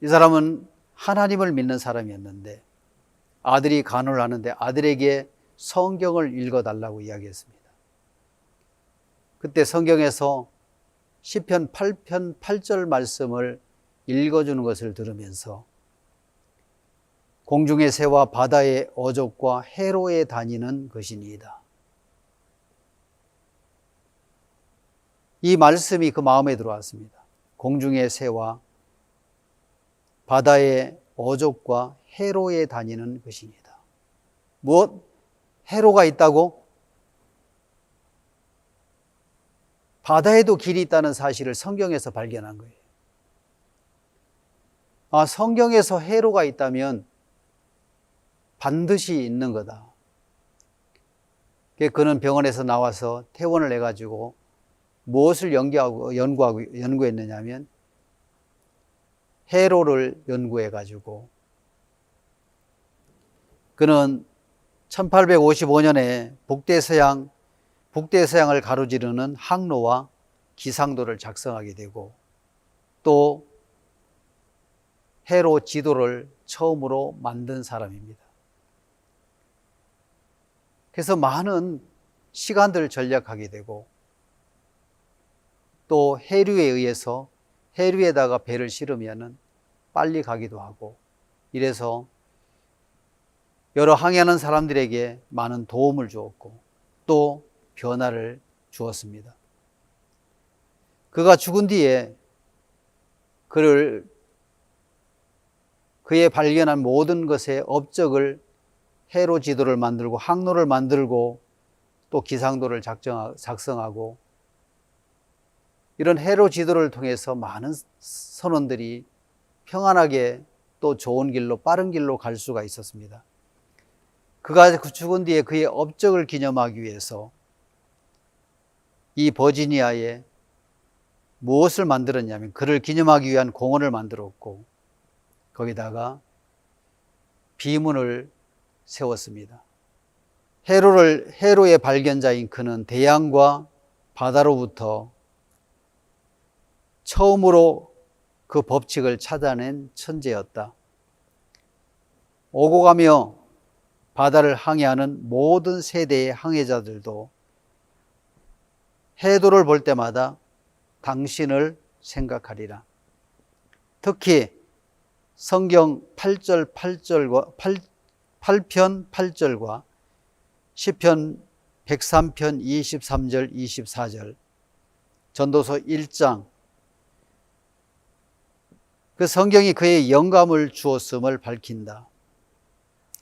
이 사람은 하나님을 믿는 사람이었는데 아들이 간호를 하는데 아들에게 성경을 읽어달라고 이야기했습니다. 그때 성경에서 시편 8편 8절 말씀을 읽어주는 것을 들으면서 공중의 새와 바다의 어족과 해로에 다니는 것이니이다. 이 말씀이 그 마음에 들어왔습니다. 공중의 새와 바다의 어족과 해로에 다니는 것이니이다. 무엇? 해로가 있다고? 바다에도 길이 있다는 사실을 성경에서 발견한 거예요. 아, 성경에서 해로가 있다면 반드시 있는 거다. 그는 병원에서 나와서 퇴원을 해가지고 무엇을 연구했느냐 하면 해로를 연구해가지고 그는 1855년에 북대서양을 가로지르는 항로와 기상도를 작성하게 되고 또 해로 지도를 처음으로 만든 사람입니다. 그래서 많은 시간들을 절약하게 되고 또 해류에 의해서 해류에다가 배를 실으면은 빨리 가기도 하고, 이래서 여러 항해하는 사람들에게 많은 도움을 주었고 또 변화를 주었습니다. 그가 죽은 뒤에 그의 발견한 모든 것의 업적을 해로 지도를 만들고 항로를 만들고 또 기상도를 작성하고, 이런 해로 지도를 통해서 많은 선원들이 평안하게 또 좋은 길로, 빠른 길로 갈 수가 있었습니다. 그가 죽은 뒤에 그의 업적을 기념하기 위해서 이 버지니아에 무엇을 만들었냐면, 그를 기념하기 위한 공원을 만들었고 거기다가 비문을 세웠습니다. 해로의 발견자인 그는 대양과 바다로부터 처음으로 그 법칙을 찾아낸 천재였다. 오고 가며 바다를 항해하는 모든 세대의 항해자들도 해도를 볼 때마다 당신을 생각하리라. 특히 성경 8편 8절과 시편 103편 23절 24절, 전도서 1장, 그 성경이 그의 영감을 주었음을 밝힌다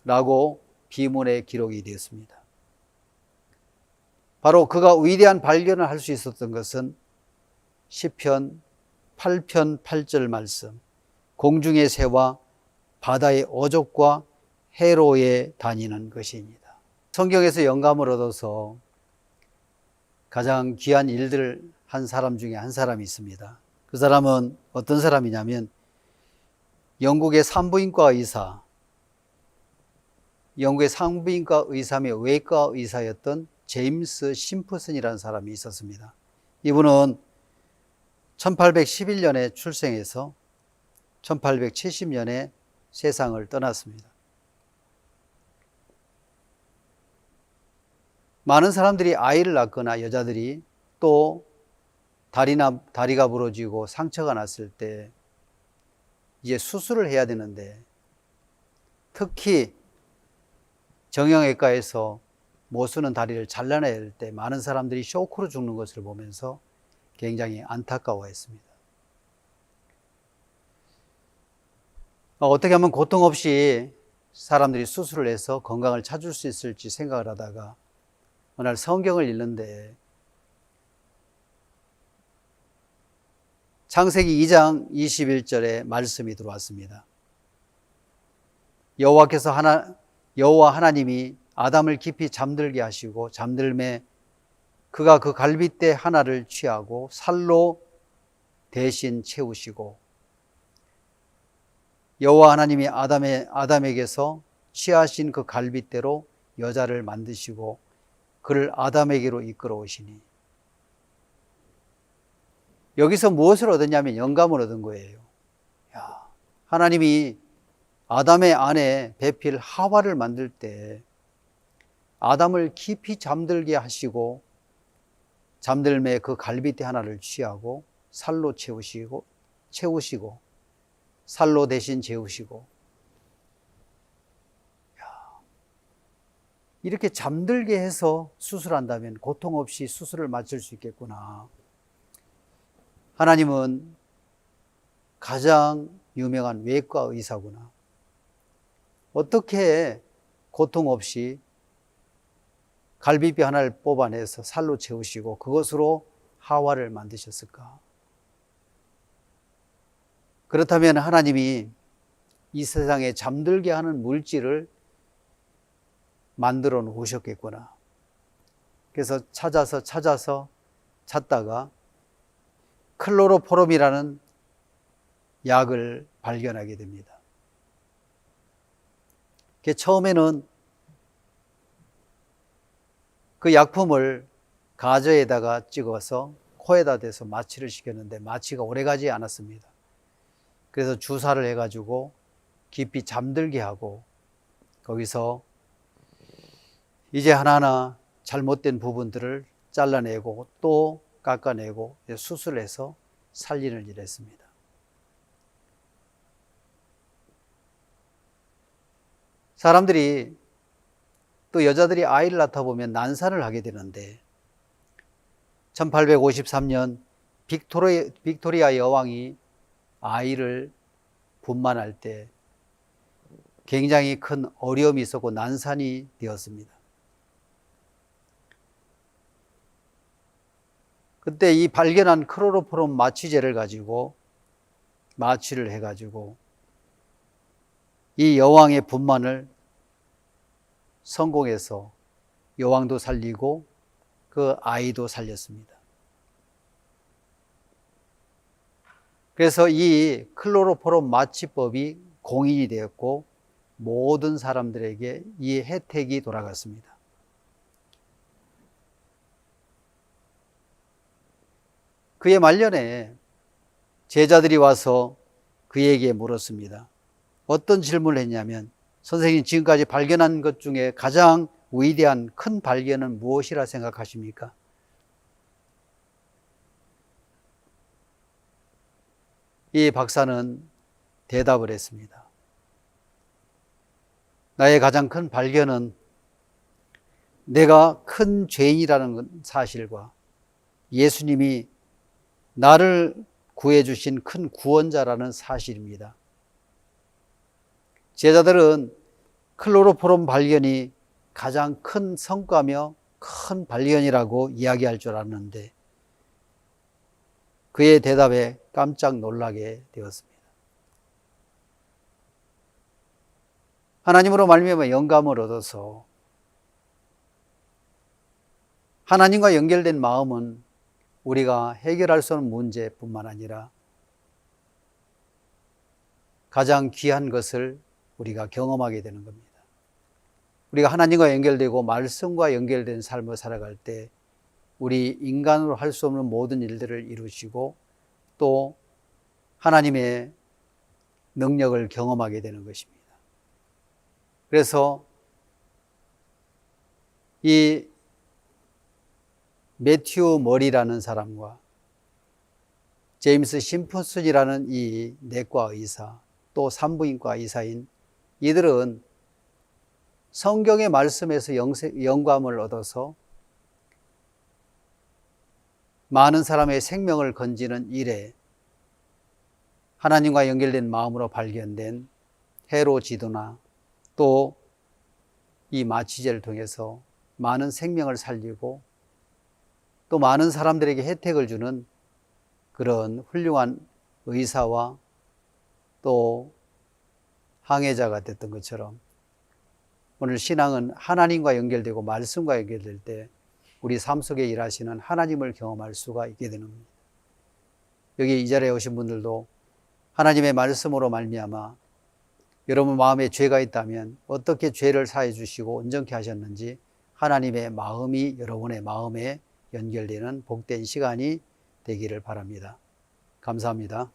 라고 비문에 기록이 되었습니다. 바로 그가 위대한 발견을 할 수 있었던 것은 시편 8편 8절 말씀, 공중의 새와 바다의 어족과 해로에 다니는 것입니다. 성경에서 영감을 얻어서 가장 귀한 일들을 한 사람 중에 한 사람이 있습니다. 그 사람은 어떤 사람이냐면 영국의 산부인과 의사며 외과 의사였던 제임스 심프슨이라는 사람이 있었습니다. 이분은 1811년에 출생해서 1870년에 세상을 떠났습니다. 많은 사람들이 아이를 낳거나 여자들이 또 다리가 부러지고 상처가 났을 때 이제 수술을 해야 되는데, 특히 정형외과에서 못 쓰는 다리를 잘라내야 할 때 많은 사람들이 쇼크로 죽는 것을 보면서 굉장히 안타까워했습니다. 어떻게 하면 고통 없이 사람들이 수술을 해서 건강을 찾을 수 있을지 생각을 하다가 어느 날 성경을 읽는데 창세기 2장 21절에 말씀이 들어왔습니다. 여호와 하나님이 아담을 깊이 잠들게 하시고 잠들매 그가 그 갈빗대 하나를 취하고 살로 대신 채우시고, 여호와 하나님이 아담에게서 취하신 그 갈빗대로 여자를 만드시고 그를 아담에게로 이끌어 오시니. 여기서 무엇을 얻었냐면 영감을 얻은 거예요. 하나님이 아담의 아내 배필 하와를 만들 때 아담을 깊이 잠들게 하시고 잠들매 그 갈빗대 하나를 취하고 살로 채우시고 살로 대신 재우시고, 이렇게 잠들게 해서 수술한다면 고통 없이 수술을 마칠 수 있겠구나. 하나님은 가장 유명한 외과 의사구나. 어떻게 고통 없이 갈비뼈 하나를 뽑아내서 살로 채우시고 그것으로 하와를 만드셨을까? 그렇다면 하나님이 이 세상에 잠들게 하는 물질을 만들어 놓으셨겠구나. 그래서 찾다가 클로로포름이라는 약을 발견하게 됩니다. 처음에는 그 약품을 가저에다가 찍어서 코에다 대서 마취를 시켰는데 마취가 오래가지 않았습니다. 그래서 주사를 해가지고 깊이 잠들게 하고 거기서 이제 하나하나 잘못된 부분들을 잘라내고 또 깎아내고 수술해서 살리는 일을 했습니다. 사람들이 또 여자들이 아이를 낳다 보면 난산을 하게 되는데 1853년 빅토리아 여왕이 아이를 분만할 때 굉장히 큰 어려움이 있었고 난산이 되었습니다. 그때 이 발견한 클로로폼 마취제를 가지고 마취를 해가지고 이 여왕의 분만을 성공해서 여왕도 살리고 그 아이도 살렸습니다. 그래서 이 클로로폼 마취법이 공인이 되었고 모든 사람들에게 이 혜택이 돌아갔습니다. 그의 말년에 제자들이 와서 그에게 물었습니다. 어떤 질문을 했냐면, 선생님 지금까지 발견한 것 중에 가장 위대한 큰 발견은 무엇이라 생각하십니까? 이 박사는 대답을 했습니다. 나의 가장 큰 발견은 내가 큰 죄인이라는 사실과 예수님이 나를 구해주신 큰 구원자라는 사실입니다. 제자들은 클로로폼 발견이 가장 큰 성과며 큰 발견이라고 이야기할 줄 알았는데 그의 대답에 깜짝 놀라게 되었습니다. 하나님으로 말미암아 영감을 얻어서 하나님과 연결된 마음은 우리가 해결할 수 없는 문제뿐만 아니라 가장 귀한 것을 우리가 경험하게 되는 겁니다. 우리가 하나님과 연결되고 말씀과 연결된 삶을 살아갈 때 우리 인간으로 할 수 없는 모든 일들을 이루시고 또 하나님의 능력을 경험하게 되는 것입니다. 그래서 이 매튜 머리라는 사람과 제임스 심프슨이라는 이 내과 의사, 또 산부인과 의사인 이들은 성경의 말씀에서 영감을 얻어서 많은 사람의 생명을 건지는 일에 하나님과 연결된 마음으로 발견된 해로지도나 또 이 마취제를 통해서 많은 생명을 살리고 또 많은 사람들에게 혜택을 주는 그런 훌륭한 의사와 또 항해자가 됐던 것처럼 오늘 신앙은 하나님과 연결되고 말씀과 연결될 때 우리 삶 속에 일하시는 하나님을 경험할 수가 있게 되는 겁니다. 여기 이 자리에 오신 분들도 하나님의 말씀으로 말미암아 여러분 마음에 죄가 있다면 어떻게 죄를 사해 주시고 온전케 하셨는지 하나님의 마음이 여러분의 마음에 연결되는 복된 시간이 되기를 바랍니다. 감사합니다.